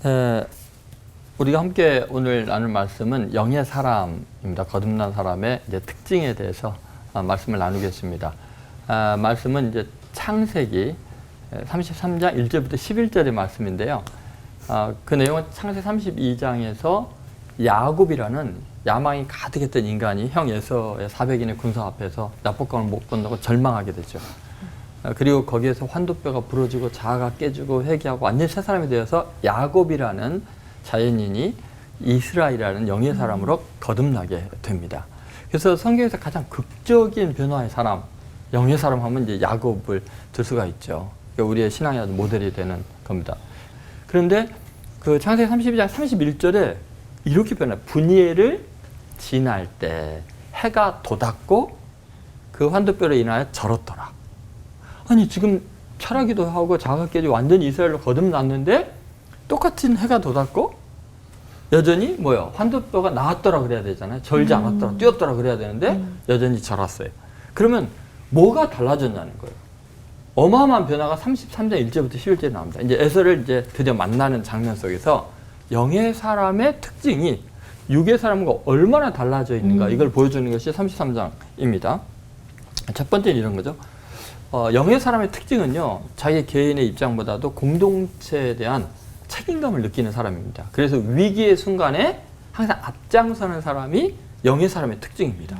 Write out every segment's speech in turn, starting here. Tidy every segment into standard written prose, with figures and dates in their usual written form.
네, 우리가 함께 오늘 나눌 말씀은 영의 사람입니다. 거듭난 사람의 이제 특징에 대해서 말씀을 나누겠습니다. 말씀은 이제 창세기 33장 1절부터 11절의 말씀인데요. 그 내용은 창세기 32장에서 야곱이라는 야망이 가득했던 인간이 형 에서의 400인의 군사 앞에서 납복강을 못 건너고 절망하게 되죠. 그리고 거기에서 환도뼈가 부러지고 자아가 깨지고 회개하고 완전히 새 사람이 되어서 야곱이라는 자연인이 이스라엘이라는 영의 사람으로 거듭나게 됩니다. 그래서 성경에서 가장 극적인 변화의 사람, 영의 사람 하면 이제 야곱을 들 수가 있죠. 우리의 신앙의 아주 모델이 되는 겁니다. 그런데 그 창세기 32장 31절에 이렇게 변해요. 분이엘을 지날 때 해가 돋았고 그 환도뼈로 인하여 절었더라. 아니 지금 철하기도 하고 자아가 깨지고 완전히 이스라엘로 거듭났는데 똑같은 해가 돋았고 여전히 뭐요? 환도뼈가 나았더라 그래야 되잖아요. 절지 않았더라, 뛰었더라 그래야 되는데 여전히 절았어요. 그러면 뭐가 달라졌냐는 거예요. 어마어마한 변화가 33장 1절부터 11절에 나옵니다. 이제 에서를 이제 드디어 만나는 장면 속에서 영의 사람의 특징이 육의 사람과 얼마나 달라져 있는가 이걸 보여주는 것이 33장입니다. 첫 번째는 이런 거죠. 영의 사람의 특징은요, 자기 개인의 입장보다도 공동체에 대한 책임감을 느끼는 사람입니다. 그래서 위기의 순간에 항상 앞장서는 사람이 영의 사람의 특징입니다.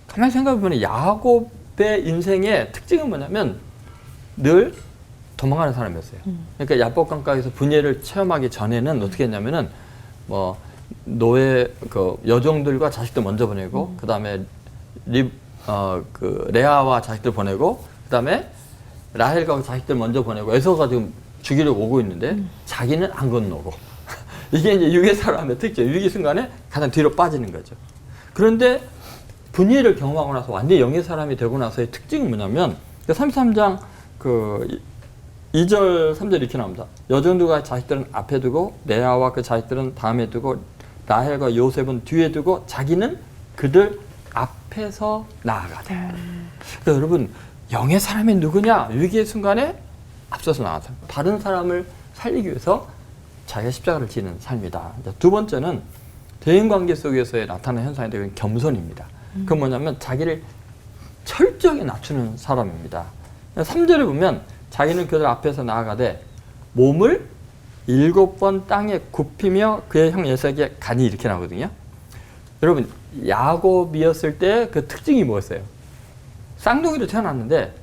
가만히 생각해보면 야곱의 인생의 특징은 뭐냐면 늘 도망가는 사람이었어요. 그러니까 야복강가에서 분예를 체험하기 전에는 어떻게 했냐면은 뭐 노예 그 여종들과 자식들 먼저 보내고 그 다음에 그 레아와 자식들 보내고 그 다음에 라헬과 자식들 먼저 보내고 에서가 지금 죽이려고 오고 있는데 자기는 안 건너고 이게 이제 육의 사람의 특징. 위기 순간에 가장 뒤로 빠지는 거죠. 그런데 분예를 경험하고 나서 완전히 영의 사람이 되고 나서의 특징은 뭐냐면 33장 그 2절 3절 이렇게 나옵니다. 여종들과 자식들은 앞에 두고 레아와 그 자식들은 다음에 두고 라헬과 요셉은 뒤에 두고 자기는 그들 앞에서 나아가되. 그러니까 여러분 영의 사람이 누구냐? 위기의 순간에 앞서서 나가서 다른 사람을 살리기 위해서 자기가 십자가를 지는 삶이다. 두 번째는 대인관계 속에서의 나타나는 현상이 되는 겸손입니다. 그건 뭐냐면 자기를 철저하게 낮추는 사람입니다. 3절에 보면 자기는 그들 앞에서 나아가되 몸을 7번 땅에 굽히며 그의 형 에서에게 가니 이렇게 나오거든요. 여러분 야곱이었을 때 그 특징이 뭐였어요? 쌍둥이로 태어났는데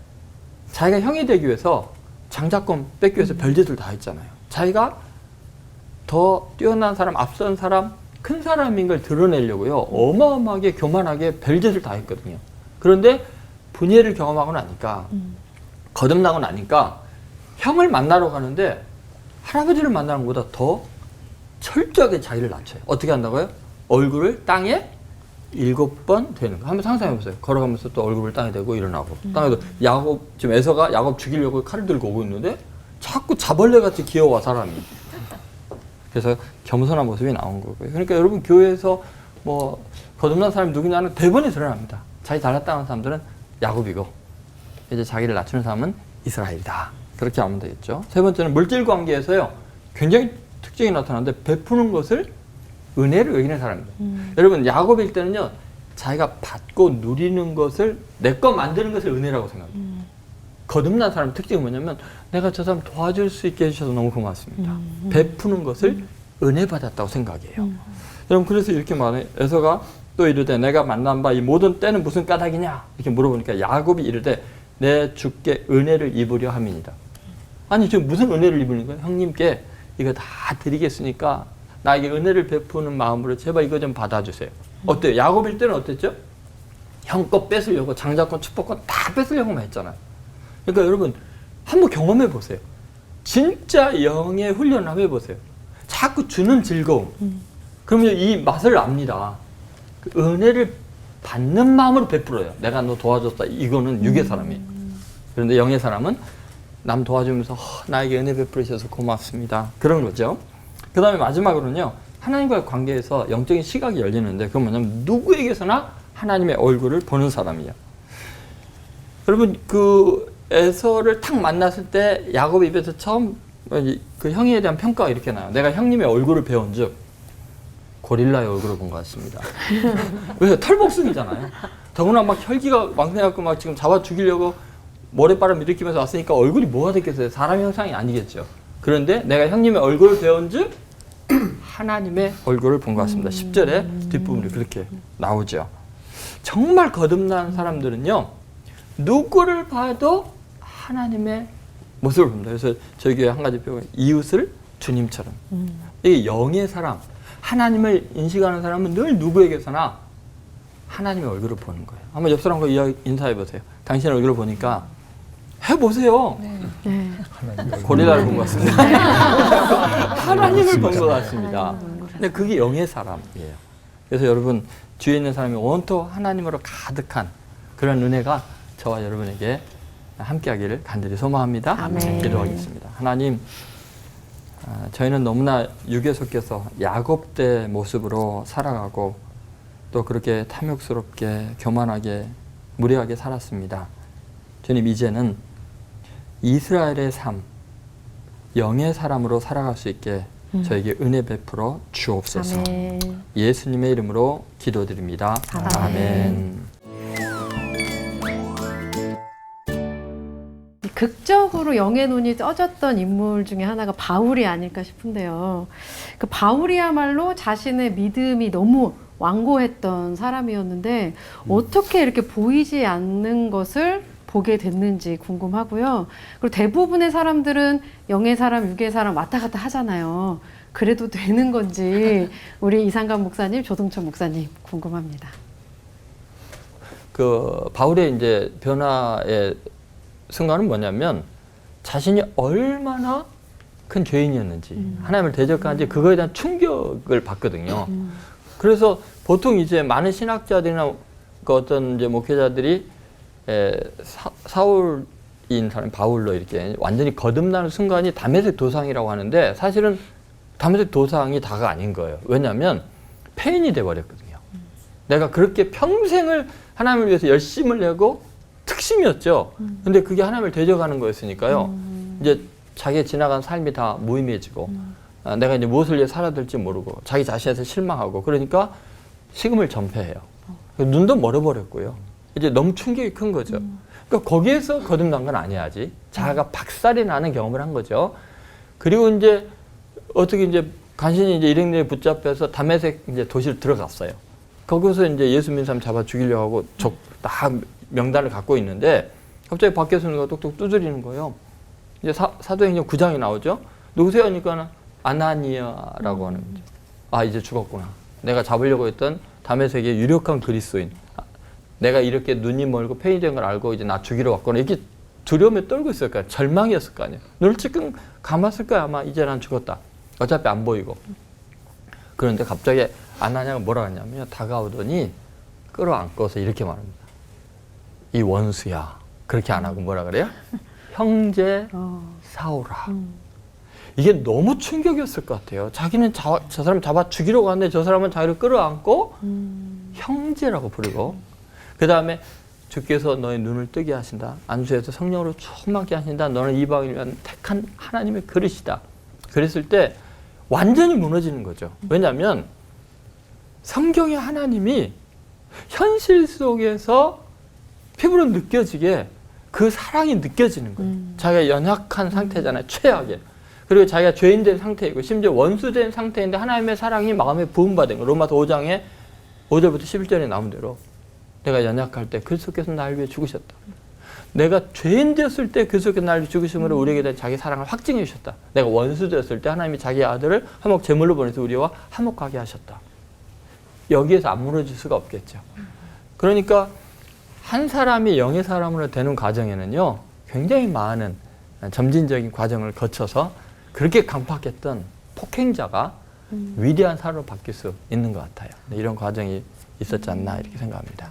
자기가 형이 되기 위해서 장자권 뺏기 위해서 별짓을 다 했잖아요. 자기가 더 뛰어난 사람, 앞선 사람, 큰 사람인 걸 드러내려고요. 어마어마하게 교만하게 별짓을 다 했거든요. 그런데 분예를 경험하고 나니까 거듭나고 나니까 형을 만나러 가는데 할아버지를 만나는 것보다 더 철저하게 자기를 낮춰요. 어떻게 한다고요? 얼굴을 땅에 7번 되는 거. 한번 상상해 보세요. 걸어가면서 또 얼굴을 땅에 대고 일어나고. 땅에도 야곱, 지금 에서가 야곱 죽이려고 칼을 들고 오고 있는데 자꾸 자벌레같이 귀여워 사람이. 그래서 겸손한 모습이 나온 거고요. 그러니까 여러분 교회에서 뭐 거듭난 사람이 누구냐는 대번에 드러납니다. 자기 잘났다는 사람들은 야곱이고 이제 자기를 낮추는 사람은 이스라엘이다. 그렇게 하면 되겠죠. 세 번째는 물질 관계에서요. 굉장히 특징이 나타나는데 베푸는 것을 은혜로 여기는 사람입니다. 여러분 야곱일 때는요. 자기가 받고 누리는 것을 내 거 만드는 것을 은혜라고 생각합니다. 거듭난 사람의 특징이 뭐냐면 내가 저 사람 도와줄 수 있게 해주셔서 너무 고맙습니다. 베푸는 것을 은혜 받았다고 생각해요. 여러분 그래서 이렇게 말해 에서가 또 이르되 내가 만난 바 이 모든 때는 무슨 까닭이냐 이렇게 물어보니까 야곱이 이르되 내 주께 은혜를 입으려 함이니이다. 아니 지금 무슨 은혜를 입으는 거예요? 형님께 이거 다 드리겠으니까 나에게 은혜를 베푸는 마음으로 제발 이거 좀 받아주세요. 어때요? 야곱일 때는 어땠죠? 형 거 뺏으려고 장자권 축복권 다 뺏으려고만 했잖아요. 그러니까 여러분 한번 경험해 보세요. 진짜 영의 훈련을 한번 해보세요. 자꾸 주는 즐거움. 그러면 이 맛을 압니다. 그 은혜를 받는 마음으로 베풀어요. 내가 너 도와줬다. 이거는 육의 사람이에요. 그런데 영의 사람은 남 도와주면서 나에게 은혜 베풀으셔서 고맙습니다. 그런 거죠. 그 다음에 마지막으로는요. 하나님과의 관계에서 영적인 시각이 열리는데 그건 뭐냐면 누구에게서나 하나님의 얼굴을 보는 사람이에요. 여러분 그 에서를 탁 만났을 때 야곱 입에서 처음 그 형에 대한 평가가 이렇게 나요. 내가 형님의 얼굴을 배운 즉 고릴라의 얼굴을 본 것 같습니다. 왜? 털복숭이잖아요. 더구나 막 혈기가 왕래갖고 막 지금 잡아 죽이려고 모래바람 일으키면서 왔으니까 얼굴이 뭐가 됐겠어요? 사람 형상이 아니겠죠. 그런데 내가 형님의 얼굴을 배운 즉 하나님의 얼굴을 본 것 같습니다. 10절에 뒷부분이 그렇게 나오죠. 정말 거듭난 사람들은요, 누구를 봐도 하나님의 모습을 봅니다. 그래서 저희 교회 한 가지 표현, 이웃을 주님처럼. 이게 영의 사람, 하나님을 인식하는 사람은 늘 누구에게서나 하나님의 얼굴을 보는 거예요. 한번 옆 사람과 인사해 보세요. 당신의 얼굴을 보니까 해보세요. 네. 고릴라를 본 것 같습니다. 하나님을 본 것 같습니다. 근데 그게 영의 사람이에요. 그래서 여러분 뒤에 있는 사람이 온통 하나님으로 가득한 그런 은혜가 저와 여러분에게 함께하기를 간절히 소망합니다. 아멘. 기도하겠습니다. 하나님, 저희는 너무나 육에 속해서 야곱의 모습으로 살아가고 또 그렇게 탐욕스럽게 교만하게 무례하게 살았습니다. 주님, 이제는 이스라엘의 삶, 영의 사람으로 살아갈 수 있게 저에게 은혜 베풀어 주옵소서. 아멘. 예수님의 이름으로 기도드립니다. 아멘. 아멘. 극적으로 영의 눈이 떠졌던 인물 중에 하나가 바울이 아닐까 싶은데요. 그 바울이야말로 자신의 믿음이 너무 완고했던 사람이었는데 어떻게 이렇게 보이지 않는 것을 보게 됐는지 궁금하고요. 그리고 대부분의 사람들은 영의 사람, 육의 사람 왔다 갔다 하잖아요. 그래도 되는 건지 우리 이상감 목사님, 조동천 목사님 궁금합니다. 그 바울의 이제 변화의 순간은 뭐냐면 자신이 얼마나 큰 죄인이었는지 하나님을 대적하는지 그거에 대한 충격을 받거든요. 그래서 보통 이제 많은 신학자들이나 그 어떤 이제 목회자들이 사울인 사람 바울로 이렇게 완전히 거듭나는 순간이 다메섹 도상이라고 하는데 사실은 다메섹 도상이 다가 아닌 거예요. 왜냐하면 폐인이 돼버렸거든요. 내가 그렇게 평생을 하나님을 위해서 열심을 내고 특심이었죠. 근데 그게 하나님을 대적하는 거였으니까요. 이제 자기의 지나간 삶이 다 무의미해지고 내가 이제 무엇을 위해 살아야 될지 모르고 자기 자신에서 실망하고 그러니까 식음을 전폐해요. 눈도 멀어버렸고요. 이제 너무 충격이 큰 거죠. 그러니까 거기에서 거듭난 건 아니야지. 자아가 박살이 나는 경험을 한 거죠. 그리고 이제 어떻게 이제 간신히 이제 일행들에 붙잡혀서 다메섹 이제 도시를 들어갔어요. 거기서 이제 예수 믿는 사람 잡아 죽이려고 하고 다 명단을 갖고 있는데 갑자기 밖에서 누가 똑똑 두드리는 거예요. 이제 사도행전 9장이 나오죠. 누구세요? 하니까는 아나니아라고 하는 거죠. 아, 이제 죽었구나. 내가 잡으려고 했던 다메섹의 유력한 그리스도인. 내가 이렇게 눈이 멀고 폐인된 걸 알고 이제 나 죽이러 왔구나. 이렇게 두려움에 떨고 있을 거야. 절망이었을 거 아니에요. 눈을 찔끔 감았을 거야. 아마 이제 난 죽었다. 어차피 안 보이고. 그런데 갑자기 아나니아가 뭐라 하냐면 다가오더니 끌어안고서 이렇게 말합니다. 이 원수야. 그렇게 안 하고 뭐라 그래요? 형제 사울아. 이게 너무 충격이었을 것 같아요. 자기는 저 사람 잡아 죽이려고 하는데 저 사람은 자기를 끌어안고 형제라고 부르고 그 다음에 주께서 너의 눈을 뜨게 하신다. 안수에서 성령으로 충만케 하신다. 너는 이방인을 위한 택한 하나님의 그릇이다. 그랬을 때 완전히 무너지는 거죠. 왜냐하면 성경의 하나님이 현실 속에서 피부로 느껴지게 그 사랑이 느껴지는 거예요. 자기가 연약한 상태잖아요. 최악의. 그리고 자기가 죄인된 상태이고 심지어 원수된 상태인데 하나님의 사랑이 마음에 부음받은 거. 로마서 5장에 5절부터 11절에 나온 대로 내가 연약할 때 그리스도께서 나를 위해 죽으셨다. 내가 죄인 되었을 때 그리스도께서 나를 위해 죽으심으로 우리에게 대한 자기 사랑을 확증해 주셨다. 내가 원수 되었을 때 하나님이 자기 아들을 화목 제물로 보내서 우리와 화목하게 하셨다. 여기에서 안 무너질 수가 없겠죠. 그러니까 한 사람이 영의 사람으로 되는 과정에는요, 굉장히 많은 점진적인 과정을 거쳐서 그렇게 강팍했던 폭행자가 위대한 사람으로 바뀔 수 있는 것 같아요. 이런 과정이 있었지 않나 이렇게 생각합니다.